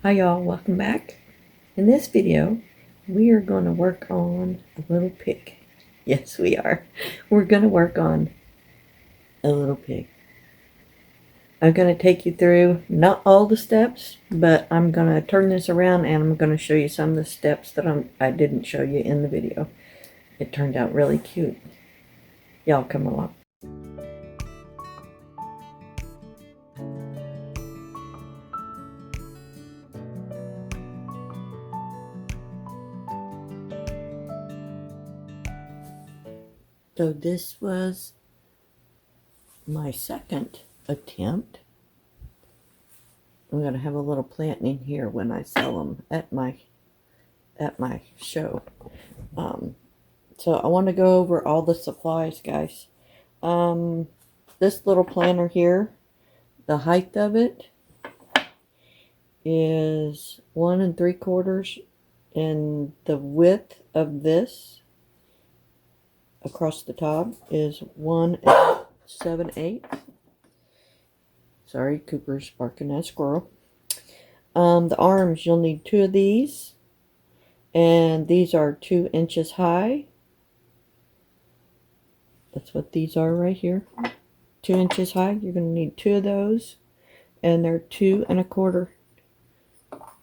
Hi y'all, welcome back. In this video, we are going to work on a little pig. Yes, we are. We're going to work on a little pig. I'm going to take you through not all the steps, but I'm going to turn this around and I'm going to show you some of the steps that I didn't show you in the video. It turned out really cute. Y'all come along. So this was my second attempt. I'm going to have a little plant in here when I sell them at my show. So I want to go over all the supplies, guys. This little planter here, the height of it is 1 3/4, and the width of this across the top is 1 7/8. Sorry, Cooper's barking at a squirrel. The arms, you'll need 2 of these, and these are 2 inches high. That's what these are right here. 2 inches high. You're going to need 2 of those, and they're 2 1/4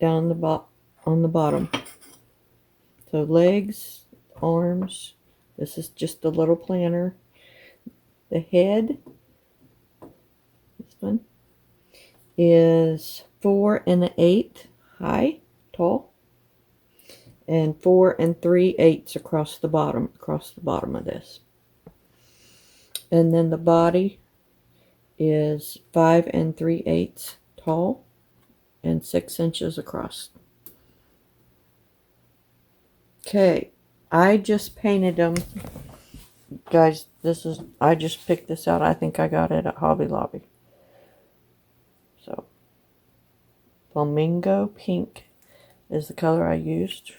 down on the bottom. So legs, arms. This is just a little planter. The head, this one, is 4 1/8 high, tall, and 4 3/8 across the bottom of this. And then the body is 5 3/8 tall and 6 inches across. Okay, I just painted them. Guys, I just picked this out. I think I got it at Hobby Lobby. So, flamingo pink is the color I used.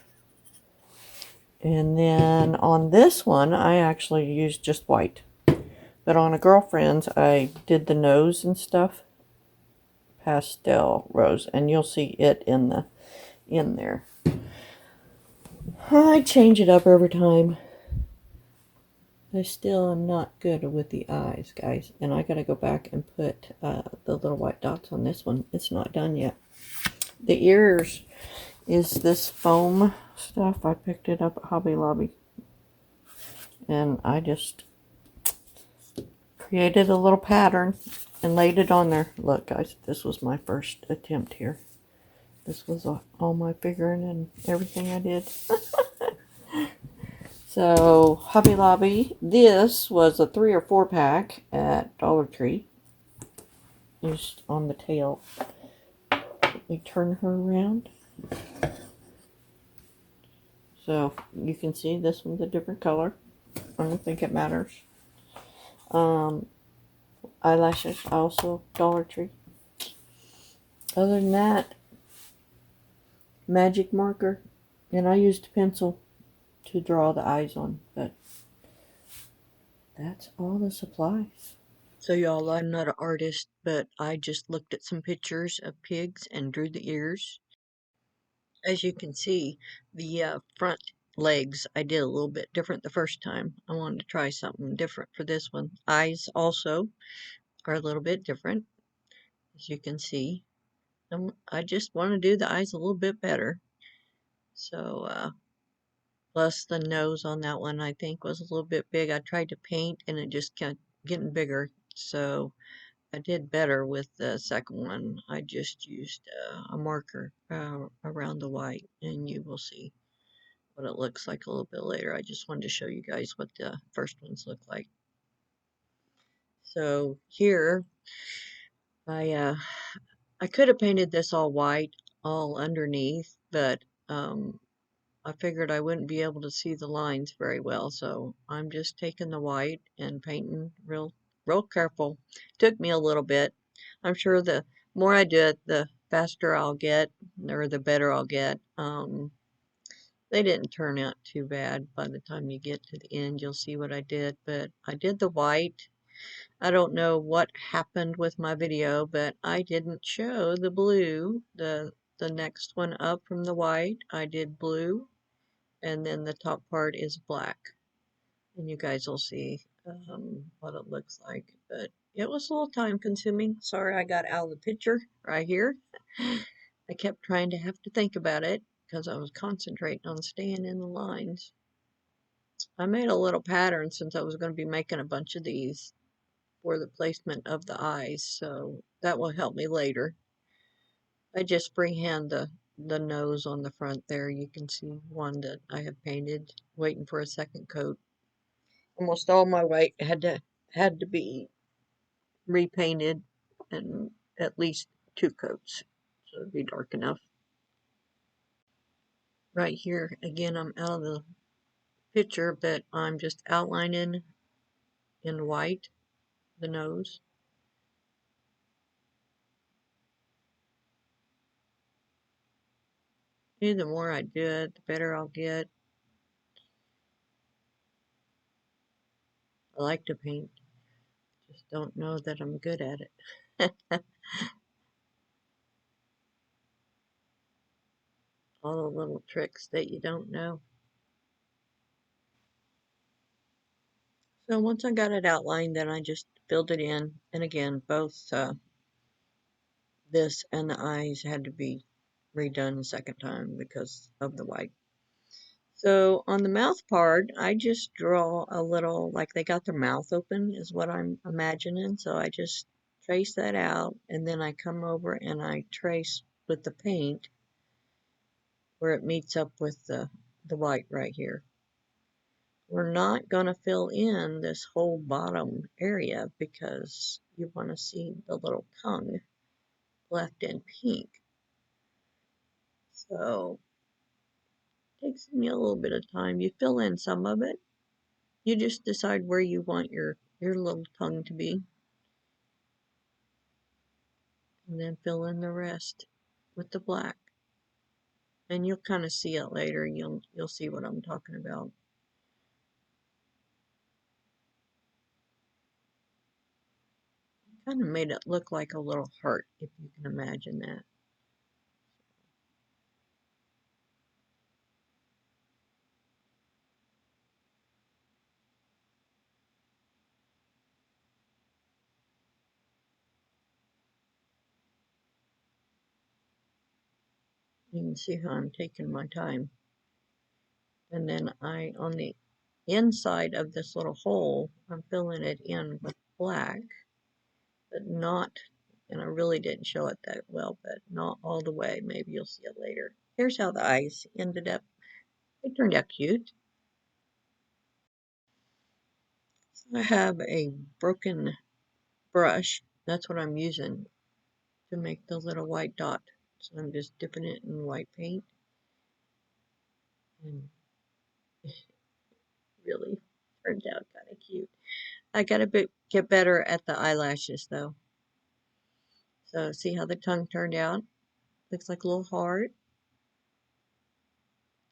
And then on this one, I actually used just white. But on a girlfriend's, I did the nose and stuff. Pastel rose. And you'll see it in there. I change it up every time. I still am not good with the eyes, guys. And I gotta go back and put the little white dots on this one. It's not done yet. The ears is this foam stuff. I picked it up at Hobby Lobby. And I just created a little pattern and laid it on there. Look, guys, this was my first attempt here. This was all my figuring and everything I did. So, Hobby Lobby, this was a 3 or 4 pack at Dollar Tree. Just on the tail. Let me turn her around. So, you can see this one's a different color. I don't think it matters. Eyelashes, also Dollar Tree. Other than that, magic marker. And I used a pencil to draw the eyes on. But that's all the supplies. So y'all, I'm not an artist, but I just looked at some pictures of pigs and drew the ears. As you can see, the front legs I did a little bit different the first time. I wanted to try something different for this one. Eyes also are a little bit different, as you can see. I just want to do the eyes a little bit better. So, plus the nose on that one I think was a little bit big. I tried to paint and it just kept getting bigger. So I did better with the second one. I just used a marker around the white, and you will see what it looks like a little bit later. I just wanted to show you guys what the first ones look like. So here, I could have painted this all white all underneath, but I figured I wouldn't be able to see the lines very well, so I'm just taking the white and painting real careful. Took me a little bit. I'm sure the more I do it, the faster I'll get, or the better I'll get. They didn't turn out too bad. By the time you get to the end, you'll see what I did, but I did the white. I don't know what happened with my video, but I didn't show the blue, the the next one up from the white, I did blue, and then the top part is black. And you guys will see what it looks like. But it was a little time consuming. Sorry I got out of the picture right here. I kept trying to have to think about it because I was concentrating on staying in the lines. I made a little pattern since I was going to be making a bunch of these for the placement of the eyes, so that will help me later. I just freehand the nose on the front there. You can see one that I have painted, waiting for a second coat. Almost all my white had to be repainted and at least 2 coats, so it'd be dark enough. Right here, again, I'm out of the picture, but I'm just outlining in white the nose. The more I do it, the better I'll get. I like to paint, just don't know that I'm good at it. All the little tricks that you don't know. So once I got it outlined, then I just filled it in. And again, both this and the eyes had to be redone a second time because of the white. So on the mouth part, I just draw a little, like they got their mouth open is what I'm imagining. So I just trace that out, and then I come over and I trace with the paint where it meets up with the white right here. We're not going to fill in this whole bottom area because you want to see the little tongue left in pink. So it takes me a little bit of time. You fill in some of it. You just decide where you want your little tongue to be, and then fill in the rest with the black. And you'll kind of see it later. You'll see what I'm talking about. Kind of made it look like a little heart, if you can imagine that. You can see how I'm taking my time. And then on the inside of this little hole, I'm filling it in with black, but not, and I really didn't show it that well, but not all the way. Maybe you'll see it later. Here's how the eyes ended up. They turned out cute. I have a broken brush. That's what I'm using to make the little white dot. So I'm just dipping it in white paint. And really turned out kind of cute. I gotta get better at the eyelashes though. So see how the tongue turned out? Looks like a little heart.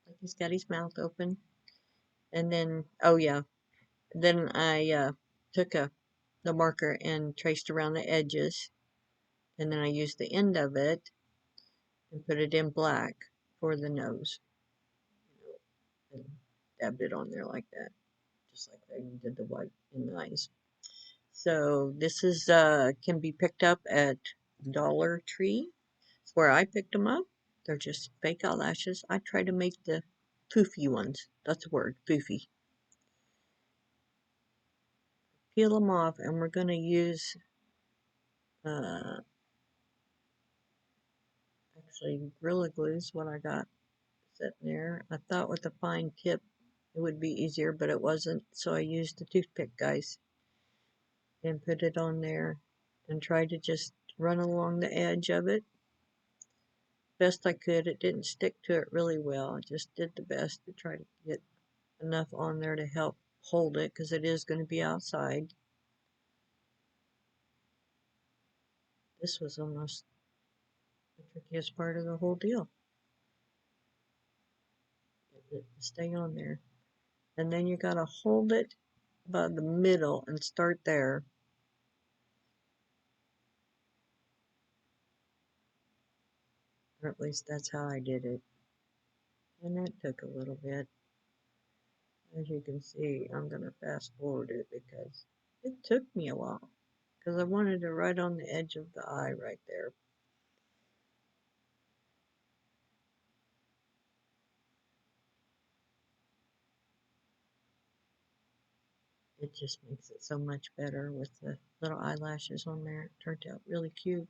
Like he's got his mouth open. And then, oh yeah, then I took the marker and traced around the edges. And then I used the end of it and put it in black for the nose. And dabbed it on there like that, just like I did the white in the eyes. So this is can be picked up at Dollar Tree. It's where I picked them up. They're just fake eyelashes. I try to make the poofy ones. That's the word, poofy. Peel them off, and we're going to use uh, actually Gorilla Glue is what I got sitting there. I thought with a fine tip it would be easier, but it wasn't. So I used the toothpick, guys, and put it on there and tried to just run along the edge of it best I could. It didn't stick to it really well. I just did the best to try to get enough on there to help hold it because it is going to be outside. This was almost the trickiest part of the whole deal. Stay on there. And then you got to hold it by the middle and start there. Or at least that's how I did it. And that took a little bit. As you can see, I'm going to fast forward it because it took me a while. Because I wanted it right on the edge of the eye right there. It just makes it so much better with the little eyelashes on there. It turned out really cute.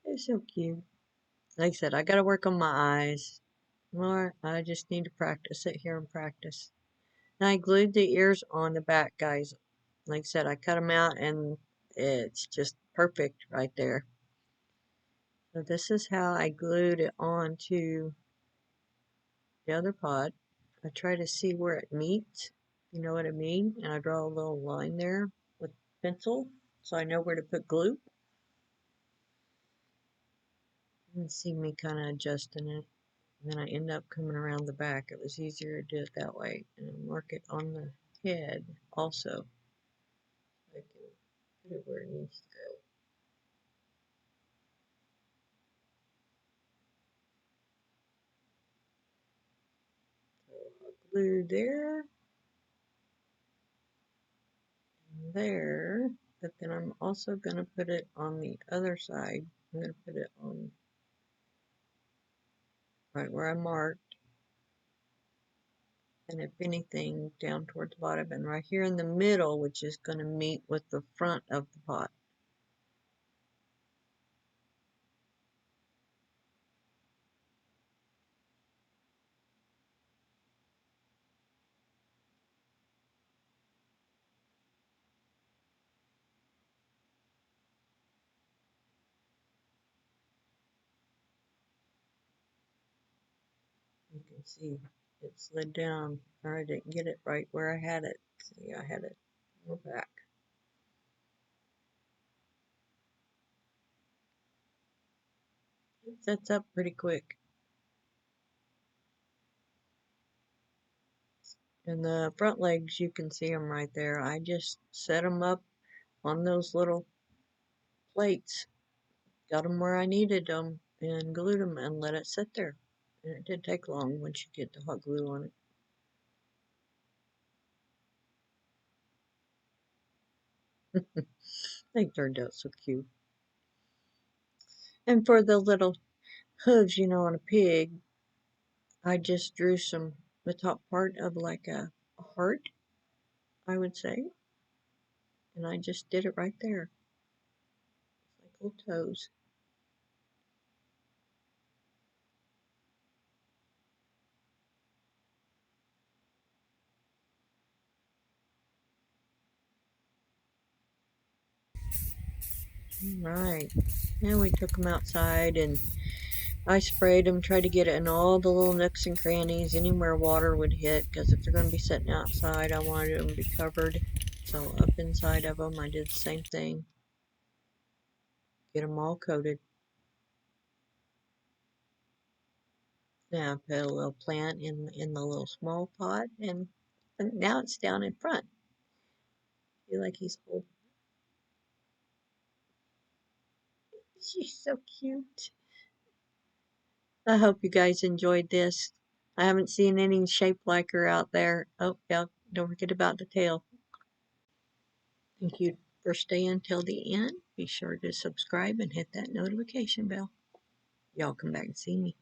It's so cute. Like I said, I gotta work on my eyes more. I just need to practice, sit here and practice. And I glued the ears on the back, guys. Like I said, I cut them out and it's just perfect right there. So this is how I glued it onto the other pot. I try to see where it meets, you know what I mean? And I draw a little line there with pencil so I know where to put glue. You can see me kind of adjusting it. And then I end up coming around the back. It was easier to do it that way. And mark it on the head also. I can put it where it needs to go. So I'll glue there and there. But then I'm also going to put it on the other side. I'm going to put it on right where I marked. And if anything, down towards the bottom and right here in the middle, which is going to meet with the front of the pot. You can see it slid down, or I didn't get it right where I had it. See, I had it more back. It sets up pretty quick. And the front legs, you can see them right there. I just set them up on those little plates, got them where I needed them, and glued them and let it sit there. And it did take long once you get the hot glue on it. They turned out so cute. And for the little hooves, you know, on a pig, I just drew the top part of like a heart, I would say. And I just did it right there, like little toes. Right. And we took them outside and I sprayed them, tried to get it in all the little nooks and crannies, anywhere water would hit, because if they're going to be sitting outside, I wanted them to be covered. So up inside of them, I did the same thing. Get them all coated. Now I put a little plant in the little small pot, and now it's down in front. I feel like he's holding. She's so cute. I hope you guys enjoyed this. I haven't seen any shape like her out there. Oh, yeah, don't forget about the tail. Thank you for staying till the end. Be sure to subscribe and hit that notification bell. Y'all come back and see me.